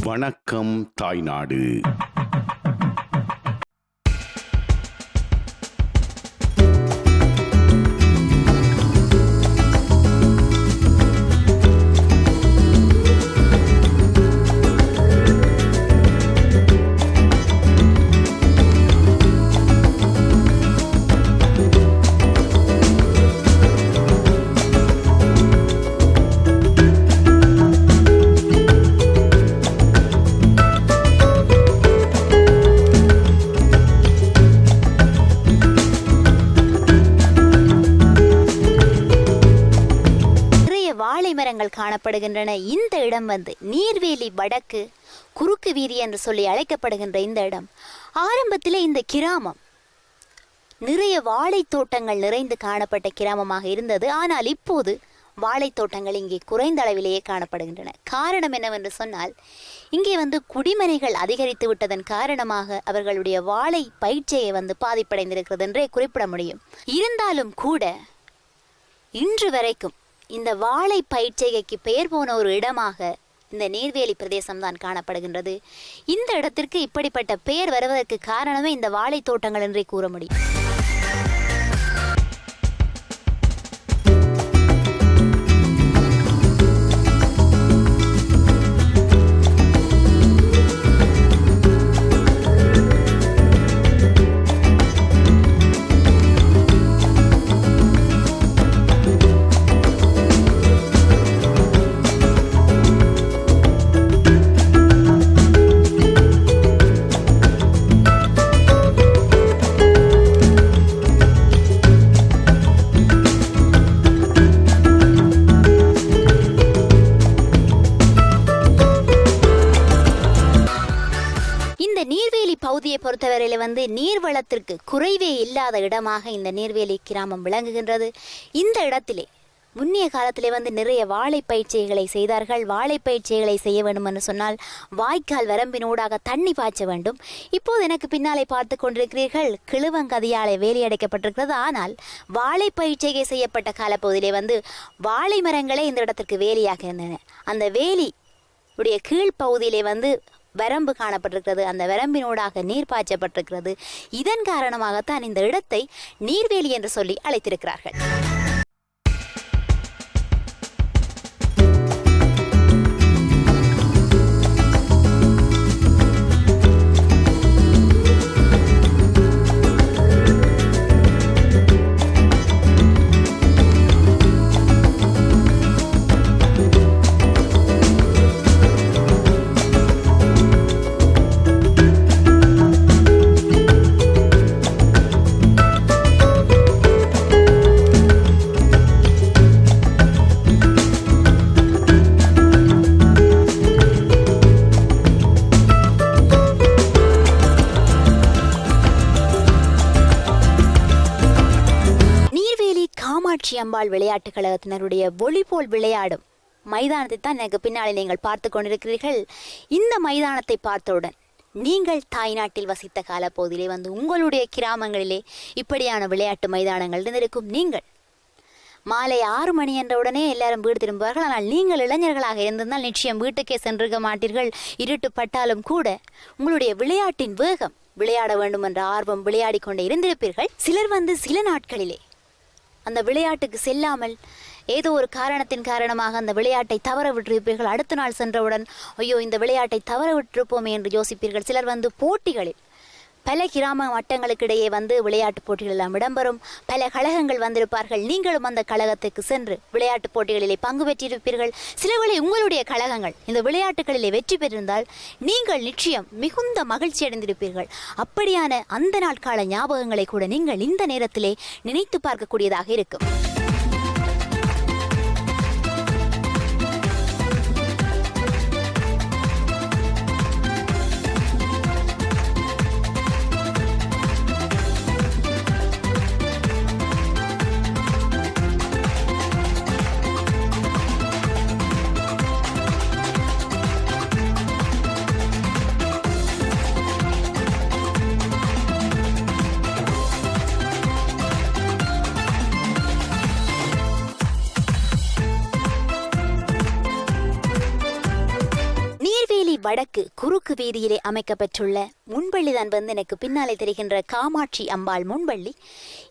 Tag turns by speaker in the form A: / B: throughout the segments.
A: வணக்கம் தாய்நாடு.
B: மரங்கள் காணப்படுகின்றன. இந்த இடம் நீர்வேலி வடக்கு குறுக்கு வீதி என்று சொல்லி அழைக்கப்படுகின்ற இந்த இடம் ஆரம்பத்திலே இந்த கிராமம் நிறைய வாழைத்தோட்டங்கள் நிறைந்து காணப்பட்ட கிராமமாக இருந்தது. ஆனால் இப்போது வாழைத்தோட்டங்கள் இங்கே குறைந்த அளவிலேயே காணப்படுகின்றன. காரணம் என்னவென்று சொன்னால் இங்கே குடிமனைகள் அதிகரித்து விட்டதன் காரணமாக அவர்களுடைய வாழை பயிற்சியை பாதிப்படைந்திருக்கிறது என்றே குறிப்பிட முடியும். இருந்தாலும் கூட இன்று வரைக்கும் இந்த வாழை பயிர்ச்செய்கைக்கு பெயர் போன ஒரு இடமாக இந்த நீர்வேலி பிரதேசம்தான் காணப்படுகின்றது. இந்த இடத்திற்கு இப்படிப்பட்ட பெயர் வருவதற்கு காரணமே இந்த வாழை தோட்டங்கள் என்றே கூற முடியும். நீர்வேலி பகுதியை பொறுத்தவரையில் நீர்வளத்திற்கு குறைவே இல்லாத இடமாக இந்த நீர்வேலி கிராமம் விளங்குகின்றது. இந்த இடத்திலே முன்னிய காலத்திலே நிறைய வாழை பயிற்சிகளை செய்தார்கள். வாழை பயிற்சிகளை செய்ய வேண்டும் என்று சொன்னால் வாய்க்கால் வரம்பினூடாக தண்ணி பாய்ச்ச வேண்டும். இப்போது எனக்கு பின்னாலே பார்த்து கொண்டிருக்கிறீர்கள் கிழுவங்கதியாலே வேலி அடைக்கப்பட்டிருக்கிறது. ஆனால் வாழை பயிற்சிகை செய்யப்பட்ட காலப்பகுதியிலே வாழை மரங்களே இந்த இடத்திற்கு வேலியாக இருந்தன. அந்த வேலி உடைய கீழ்ப்பகுதியிலே வரம்பு காணப்பட்டிருக்கிறது. அந்த வரம்பினூடாக நீர் பாய்ச்சப்பட்டிருக்கிறது. இதன் காரணமாகத்தான் இந்த இடத்தை நீர்வேலி என்று சொல்லி அழைத்திருக்கிறார்கள். அம்பாள் விளையாட்டு கழகத்தினருடைய ஒளிபோல் விளையாடும் மைதானத்தை தான் எனக்கு பின்னாலே நீங்கள் பார்த்து கொண்டிருக்கிறீர்கள். இந்த மைதானத்தை பார்த்தவுடன் நீங்கள் தாய்நாட்டில் வசித்த காலப்பகுதியிலே உங்களுடைய கிராமங்களிலே இப்படியான விளையாட்டு மைதானங்கள் இருந்திருக்கும். நீங்கள் மாலை 6 மணி என்ற உடனே எல்லாரும் வீடு திரும்புவார்கள். ஆனால் நீங்கள் இளைஞர்களாக இருந்திருந்தால் நிச்சயம் வீட்டுக்கே சென்றிருக்க மாட்டீர்கள். இருட்டு பட்டாலும் கூட உங்களுடைய விளையாட்டின் வேகம், விளையாட வேண்டும் என்ற ஆர்வம் விளையாடி கொண்டே இருந்திருப்பீர்கள். சிலர் சில நாட்களிலே அந்த விளையாட்டுக்கு செல்லாமல் ஏதோ ஒரு காரணத்தின் காரணமாக அந்த விளையாட்டை தவற விட்டிருப்பீர்கள். அடுத்த நாள் சென்றவுடன் ஐயோ இந்த விளையாட்டை தவற விட்டிருப்போமே என்று யோசிப்பீர்கள். சிலர் போட்டிகளில் பல கிராம வட்டங்களுக்கிடையே விளையாட்டு போட்டிகள் எல்லாம் இடம்பெறும். பல கழகங்கள் வந்திருப்பார்கள். நீங்களும் அந்த கழகத்துக்கு சென்று விளையாட்டு போட்டிகளிலே பங்கு பெற்றிருப்பீர்கள். சிலவேளை உங்களுடைய கழகங்கள் இந்த விளையாட்டுகளிலே வெற்றி பெற்றிருந்தால் நீங்கள் நிச்சயம் மிகுந்த மகிழ்ச்சி அடைந்திருப்பீர்கள். அப்படியான அந்த நாட்கால ஞாபகங்களை கூட நீங்கள் இந்த நேரத்திலே நினைத்து பார்க்கக்கூடியதாக இருக்கும். வடக்கு குறுக்கு வீதியிலே அமைக்கப்பட்டுள்ள முன்பள்ளிதான் வந்து எனக்கு பின்னாலே தெரிகின்ற காமாட்சி அம்பாள் முன்பள்ளி.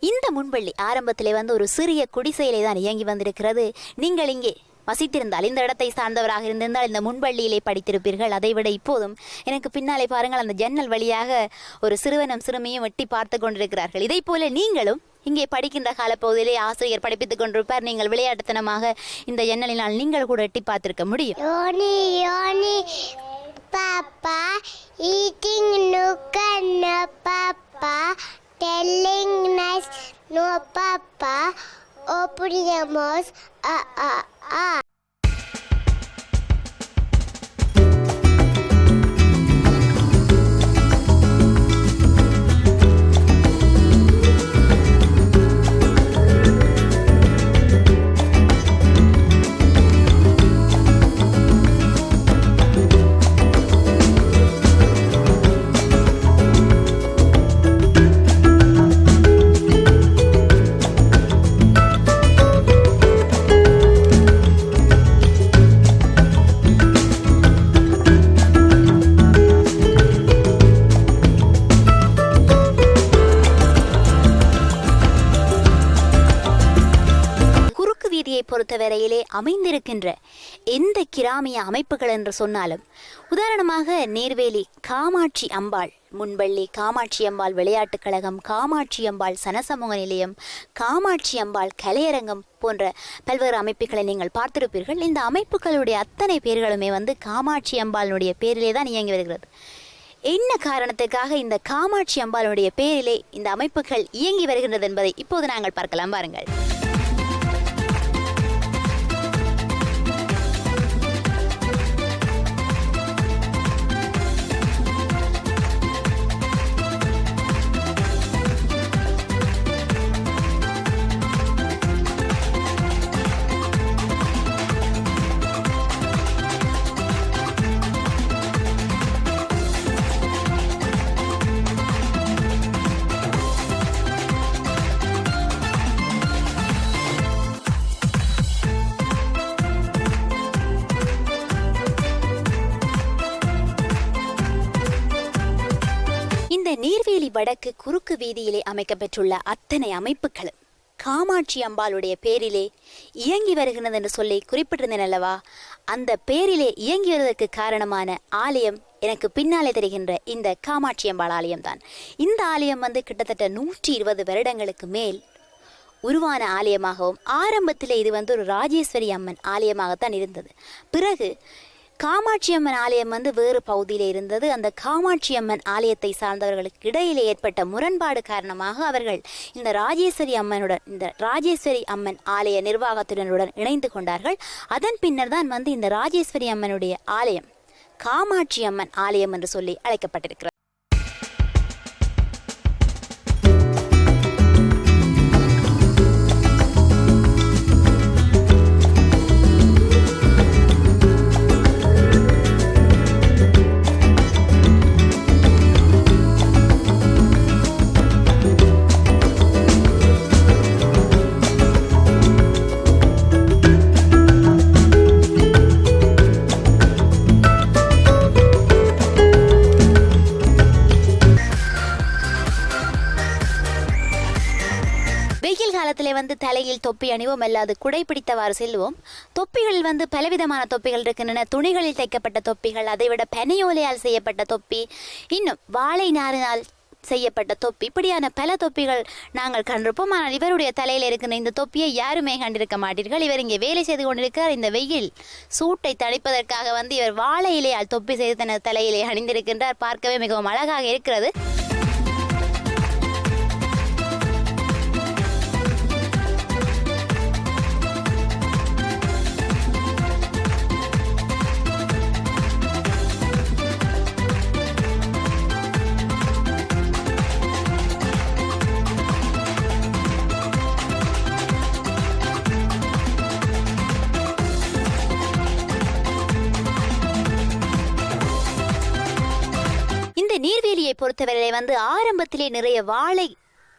B: இந்த முன்பள்ளி ஆரம்பத்திலே வந்து ஒரு சிறிய குடிசையிலே தான் இயங்கி வந்திருக்கிறது. நீங்கள் இங்கே வசித்திருந்தால், இந்த இடத்தை சார்ந்தவராக இருந்திருந்தால் இந்த முன்பள்ளியிலே படித்திருப்பீர்கள். அதைவிட இப்போதும் எனக்கு பின்னாலே பாருங்கள், அந்த ஜன்னல் வழியாக ஒரு சிறுவனும் சிறுமியும் எட்டி பார்த்து கொண்டிருக்கிறார்கள். இதை போல நீங்களும் இங்கே படிக்கின்ற காலப்பகுதியிலே ஆசிரியர் படிப்பித்துக் கொண்டிருப்பார். நீங்கள் விளையாட்டுத்தனமாக இந்த ஜன்னலினால் நீங்கள் கூட எட்டி பார்த்திருக்க முடியும்.
C: Papa eating no Papa telling nice no Papa opening your mouth
B: பொறுத்தவரையிலே அமைந்திருக்கின்ற எந்த கிராமிய அமைப்புகள் என்று சொன்னாலும், உதாரணமாக நீர்வேலி காமாட்சி அம்பாள் முன்பள்ளி, காமாட்சி அம்பாள் விளையாட்டுக் கழகம், காமாட்சி அம்பாள் சனசமூக நிலையம், காமாட்சி அம்பாள் கலையரங்கம் போன்ற பல்வேறு அமைப்புகளை நீங்கள் பார்த்திருப்பீர்கள். இந்த அமைப்புகளுடைய அத்தனை பேர்களுமே வந்து காமாட்சி அம்பாளுடைய பேரிலே தான் இயங்கி வருகிறது. என்ன காரணத்துக்காக இந்த காமாட்சி அம்பாளுடைய பேரிலே இந்த அமைப்புகள் இயங்கி வருகின்றது என்பதை இப்போது நாங்கள் பார்க்கலாம். பாருங்கள். நீர்வேலி வடக்கு குறுக்கு வீதியிலே அமைக்கப்பட்டுள்ள அத்தனை அமைப்புகளும் காமாட்சி அம்பாளுடைய பேரிலே இயங்கி வருகிறது என்று சொல்லி குறிப்பிட்டிருந்தேன் அல்லவா? அந்த பேரிலே இயங்கி வருவதற்கு காரணமான ஆலயம் எனக்கு பின்னாலே தெரிகின்ற இந்த காமாட்சி அம்பாள் ஆலயம்தான். இந்த ஆலயம் வந்து கிட்டத்தட்ட 120 வருடங்களுக்கு மேல் உருவான ஆலயமாகவும், ஆரம்பத்தில் இது வந்து ஒரு ராஜேஸ்வரி அம்மன் ஆலயமாகத்தான் இருந்தது. பிறகு காமாட்சி அம்மன் ஆலயம் வந்து வேறு பகுதியில் இருந்தது. அந்த காமாட்சி அம்மன் ஆலயத்தை சார்ந்தவர்களுக்கு இடையிலே ஏற்பட்ட முரண்பாடு காரணமாக அவர்கள் இந்த ராஜேஸ்வரி அம்மன் ஆலய நிர்வாகத்தினருடன் இணைந்து கொண்டார்கள். அதன் பின்னர் தான் வந்து இந்த ராஜேஸ்வரி அம்மனுடைய ஆலயம் காமாட்சி அம்மன் ஆலயம் என்று சொல்லி அழைக்கப்பட்டிருக்கிறது. வந்து தலையில் தொப்பி அணிவோம், அல்லாது குடை பிடித்தவாறு செல்வோம். தொப்பிகளில் வந்து பலவிதமான தொப்பிகள் இருக்கின்றன. துணிகளில் தைக்கப்பட்ட தொப்பிகள், அதைவிட பனையோலையால் செய்யப்பட்ட தொப்பி, இன்னும் வாழை நாரினால் செய்யப்பட்ட தொப்பி, இப்படியான பல தொப்பிகள் நாங்கள் கண்டிருப்போம். ஆனால் இவருடைய தலையில் இருக்கின்ற இந்த தொப்பியை யாருமே கண்டிருக்க மாட்டீர்கள். இவர் இங்கே வேலை செய்து கொண்டிருக்கிறார். இந்த வெயில் சூட்டை தணிப்பதற்காக வந்து இவர் வாழை இலையால் தொப்பி செய்து தனது தலையிலே அணிந்திருக்கின்றார். பார்க்கவே மிகவும் அழகாக இருக்கிறது. நீர்வேலியை பொறுத்தவரை வந்து ஆரம்பத்திலே நிறைய வாழை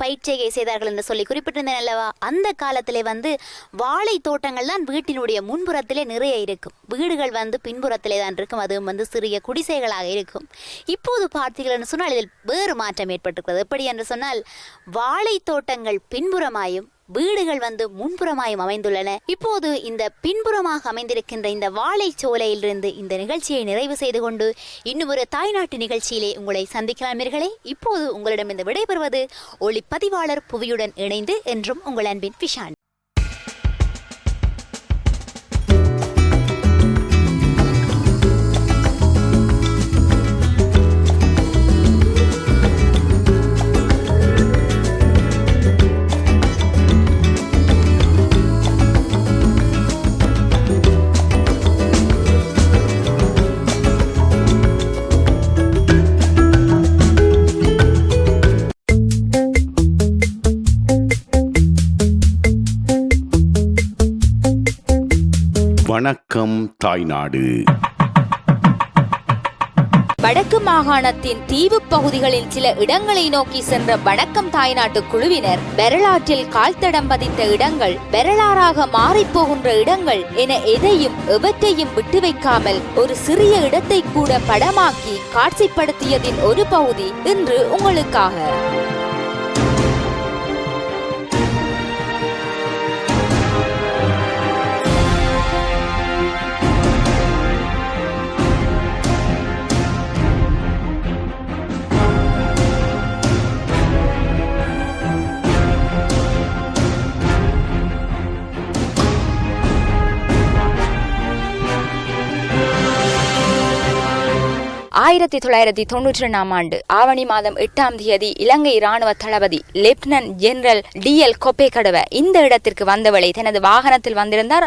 B: பயிற்சியை செய்தார்கள் என்று சொல்லி குறிப்பிட்டிருந்தேன் அல்லவா? அந்த காலத்திலே வாழை தோட்டங்கள் தான் வீட்டினுடைய முன்புறத்திலே நிறைய இருக்கும். வீடுகள் பின்புறத்திலே தான் இருக்கும். அதுவும் சிறிய குடிசைகளாக இருக்கும். இப்போது பார்த்தீர்கள் என்று சொன்னால் இதில் வேறு மாற்றம் ஏற்பட்டிருக்கிறது. எப்படி என்று சொன்னால் வாழை தோட்டங்கள் பின்புறமாயும் வீடுகள் முன்புறமாயும் அமைந்துள்ளன. இப்போது இந்த பின்புறமாக அமைந்திருக்கின்ற இந்த வாழைச்சோலையிலிருந்து இந்த நிகழ்ச்சியை நிறைவு செய்து கொண்டு இன்னும் ஒரு தாய்நாட்டு நிகழ்ச்சியிலே உங்களை சந்திக்கலாமீர்களே. இப்போது உங்களிடம் இந்த விடைபெறுவது ஒளிப்பதிவாளர் புவியுடன் இணைந்து என்றும் உங்கள் அன்பின் விஷான்.
A: வணக்கம் தாய்நாடு.
D: வடக்கு மாகாணத்தின் தீவு பகுதிகளின் சில இடங்களை நோக்கி சென்ற வணக்கம் தாய்நாட்டு குழுவினர் வரலாற்றில் கால்தடம் பதித்த இடங்கள், வரலாறாக மாறிப்போகின்ற இடங்கள் என எதையும் எவற்றையும் விட்டு வைக்காமல் ஒரு சிறிய இடத்தை கூட படமாக்கி காட்சிப்படுத்தியதின் ஒரு பகுதி இன்று உங்களுக்காக. ஆயிரத்தி 1992 ஆண்டு ஆவணி மாதம் 8ஆம் தேதி இலங்கை இராணுவ தளபதி லெப்டினன்ட் ஜெனரல் டிஎல் கொப்பேகடவ இந்த இடத்திற்கு வந்தவளை தனது வாகனத்தில் வந்திருந்தார்.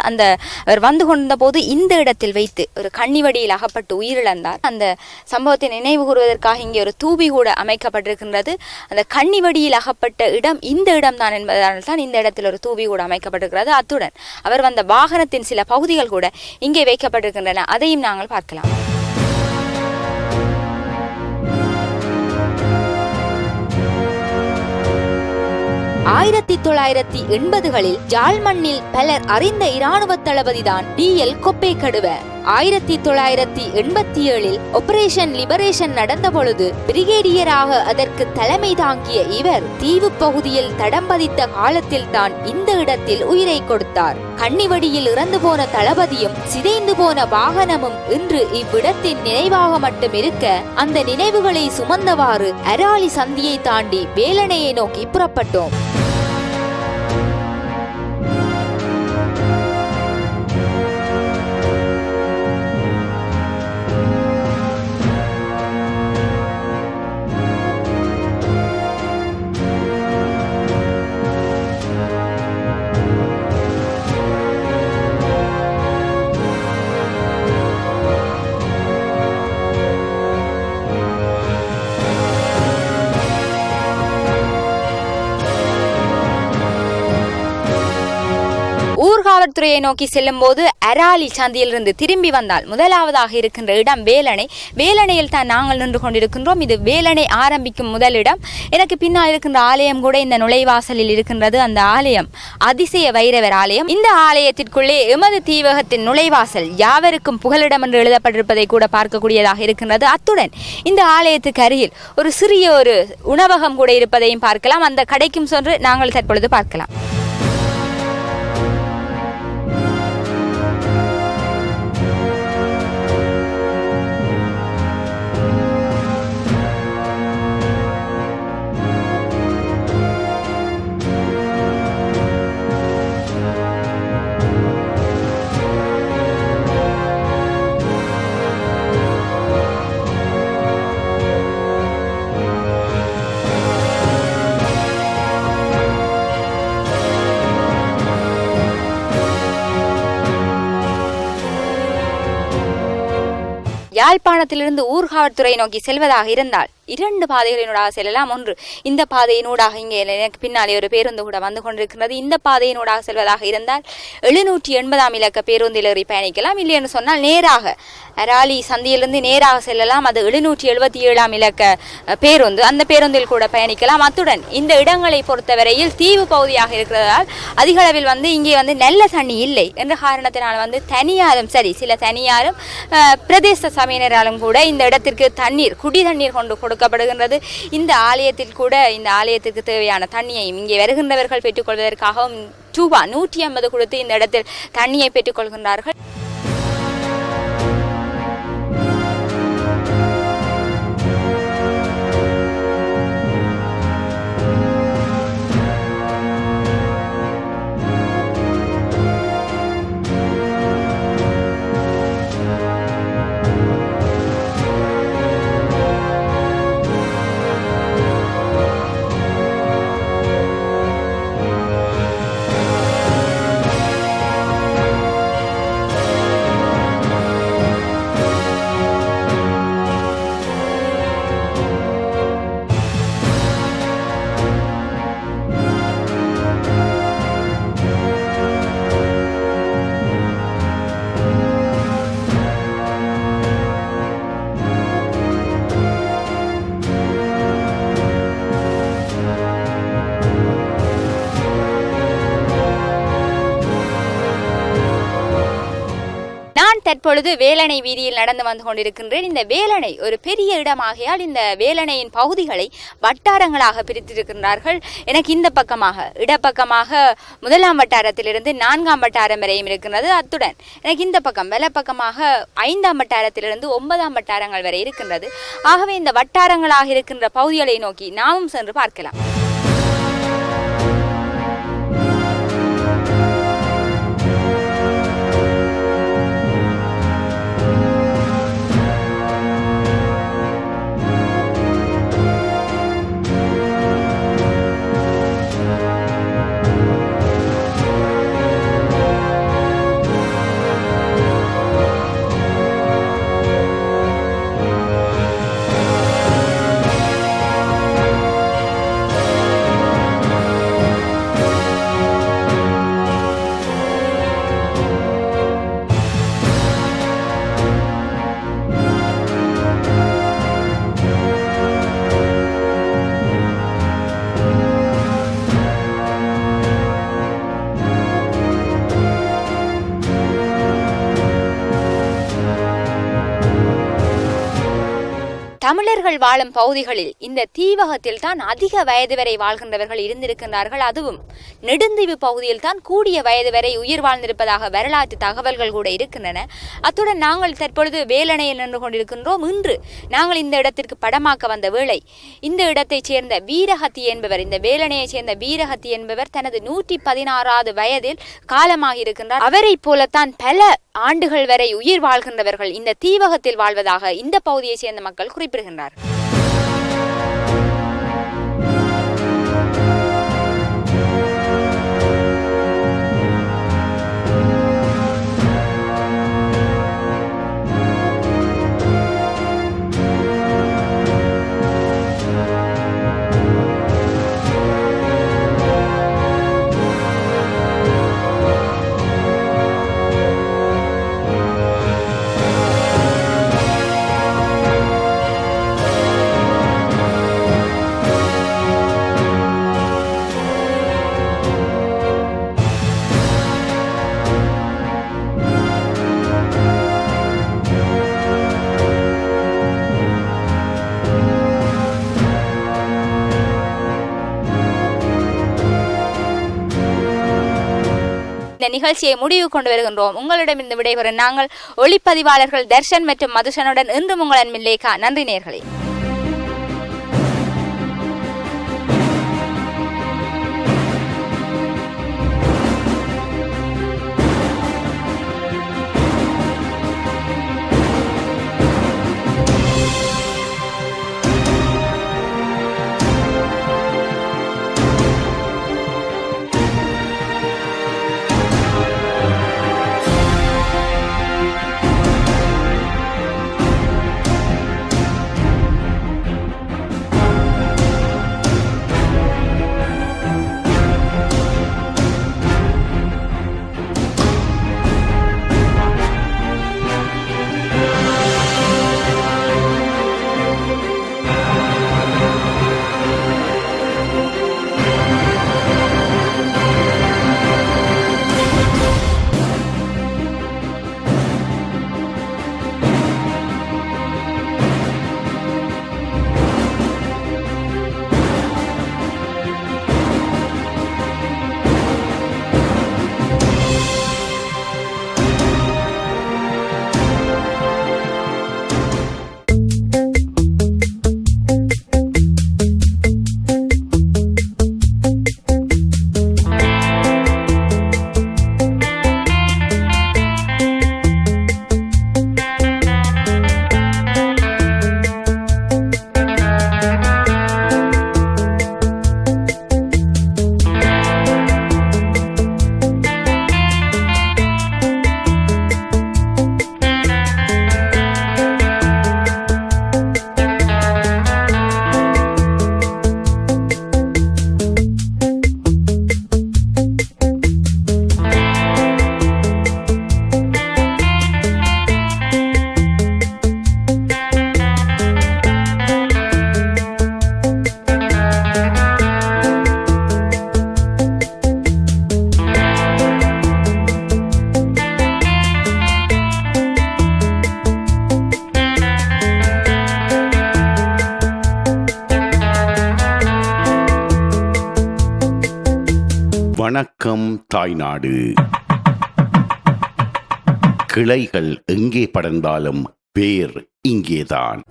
D: அவர் வந்து கொண்ட போது இந்த இடத்தில் வைத்து ஒரு கண்ணிவடியில் அகப்பட்டு உயிரிழந்தார். அந்த சம்பவத்தை நினைவு கூறுவதற்காக இங்கே ஒரு தூபி கூட அமைக்கப்பட்டிருக்கின்றது. அந்த கண்ணிவடியில் அகப்பட்ட இடம் இந்த இடம்தான் என்பதால் தான் இந்த இடத்தில் ஒரு தூபி கூட அமைக்கப்பட்டிருக்கிறது. அத்துடன் அவர் வந்த வாகனத்தின் சில பகுதிகள் கூட இங்கே வைக்கப்பட்டிருக்கின்றன. அதையும் நாங்கள் பார்க்கலாம். 1980களில் ஜாழ் மண்ணில் பலர் அறிந்த இராணுவ தளபதிதான் டிஎல் கொப்பேகடுவ. 1987 ஆபரேஷன் லிபரேஷன் நடந்த பொழுது பிரிகேடியராக அதற்கு தலைமை தாங்கிய இவர் தீவு பகுதியில் தடம் பதித்த காலத்தில் தான் இந்த இடத்தில் உயிரை கொடுத்தார். கண்ணிவடியில் இறந்து போன தளபதியும் சிதைந்து போன வாகனமும் இன்று இவ்விடத்தின் நினைவாக மட்டும் இருக்க அந்த நினைவுகளை சுமந்தவாறு அராலி சந்தியை தாண்டி வேலணையை நோக்கி புறப்பட்டோம். ஊர்காவல்துறையை நோக்கி செல்லும் போது அராலி சந்தியிலிருந்து திரும்பி வந்தால் முதலாவதாக இருக்கின்ற இடம் வேலணை. வேலணையில் தான் நாங்கள் நின்று கொண்டிருக்கின்றோம். இது வேலணை ஆரம்பிக்கும் முதலிடம். எனக்கு பின்னால் இருக்கின்ற ஆலயம் கூட இந்த நுழைவாசலில் இருக்கின்றது. அந்த ஆலயம் அதிசய வைரவர் ஆலயம். இந்த ஆலயத்திற்குள்ளே எமது தீவகத்தின் நுழைவாசல் யாவருக்கும் புகலிடம் என்று எழுதப்பட்டிருப்பதை கூட பார்க்கக்கூடியதாக இருக்கின்றது. அத்துடன் இந்த ஆலயத்துக்கு அருகில் ஒரு சிறிய ஒரு உணவகம் கூட இருப்பதையும் பார்க்கலாம். அந்த கடைக்கும் சென்று நாங்கள் தற்பொழுது பார்க்கலாம். யாழ்ப்பாணத்திலிருந்து ஊர்காவல்துறை நோக்கி செல்வதாக இருந்தால் 2 பாதைகளினூடாக செல்லலாம். ஒன்று இந்த பாதையினூடாக, இங்கே எனக்கு பின்னாலே ஒரு பேருந்து கூட வந்து கொண்டிருக்கிறது, இந்த பாதையினூடாக செல்வதாக இருந்தால் 780 இலக்க பேருந்தில் ஏறி பயணிக்கலாம். இல்லை என்று சொன்னால் நேராக அராலி சந்தியிலிருந்து நேராக செல்லலாம். அது 777 இலக்க பேருந்து, அந்த பேருந்தில் கூட பயணிக்கலாம். அத்துடன் இந்த இடங்களை பொறுத்தவரையில் தீவு பகுதியாக இருக்கிறதால் அதிக அளவில் இங்கே நல்ல தண்ணி இல்லை என்ற காரணத்தினால் தனியாரும் சரி, சில தனியாரும் பிரதேச சபையினராலும் கூட இந்த இடத்திற்கு தண்ணீர், குடி தண்ணீர் கொண்டு கொடுக்கப்படுகின்றது. இந்த ஆலயத்திற்கு தேவையான தண்ணியையும் இங்கே வருகின்றவர்கள் பெற்றுக்கொள்வதற்காகவும் ரூபா 150 கொடுத்து இந்த இடத்தில் தண்ணியை பெற்றுக்கொள்கின்றார்கள். தற்பொழுது வேலணை வீதியில் நடந்து வந்து கொண்டிருக்கின்றேன். இந்த வேலணை ஒரு பெரிய இடமாகையால் இந்த வேலணையின் பகுதிகளை வட்டாரங்களாக பிரித்திருக்கின்றார்கள். எனக்கு இந்த பக்கமாக இடப்பக்கமாக 1ஆம் வட்டாரத்திலிருந்து 4ஆம் வட்டாரம் வரையும் இருக்கின்றது. அத்துடன் எனக்கு இந்த பக்கம் வலப்பக்கமாக 5ஆம் வட்டாரத்திலிருந்து 9ஆம் வட்டாரங்கள் வரை இருக்கின்றது. ஆகவே இந்த வட்டாரங்களாக இருக்கின்ற பகுதிகளை நோக்கி நாமும் சென்று பார்க்கலாம். தமிழர்கள் வாழும் பகுதிகளில் இந்த தீவகத்தில் தான் அதிக வயது வரை வாழ்கின்றவர்கள் இருந்திருக்கின்றார்கள். அதுவும் நெடுந்தீவு பகுதியில் தான் கூடிய வயது வரை உயிர் வாழ்ந்திருப்பதாக வரலாற்று தகவல்கள் கூட இருக்கின்றன. அத்துடன் நாங்கள் தற்பொழுது வேலணையில் நின்று கொண்டிருக்கின்றோம். இன்று நாங்கள் இந்த இடத்திற்கு படமாக்க வந்த வேளை இந்த இடத்தைச் சேர்ந்த வீரஹத்தி என்பவர், இந்த வேலணையைச் சேர்ந்த வீரஹத்தி என்பவர் தனது 116வது வயதில் காலமாக இருக்கின்றார். அவரை போலத்தான் பல ஆண்டுகள் வரை உயிர் வாழ்கின்றவர்கள் இந்த தீவகத்தில் வாழ்வதாக இந்த பகுதியைச் சேர்ந்த மக்கள் குறிப்பிடுகின்றார். இந்த நிகழ்ச்சியை முடிவு கொண்டு வருகின்றோம். உங்களிடமிருந்து விடைபெறும் நாங்கள் ஒளிப்பதிவாளர்கள் தர்ஷன் மற்றும் மதுஷனுடன் இன்றும் உங்கள் அன்பின் லேகா. நன்றி நேயர்களே.
A: வணக்கம் தாய்நாடு. கிளைகள் எங்கே படர்ந்தாலும் வேர் இங்கேதான்.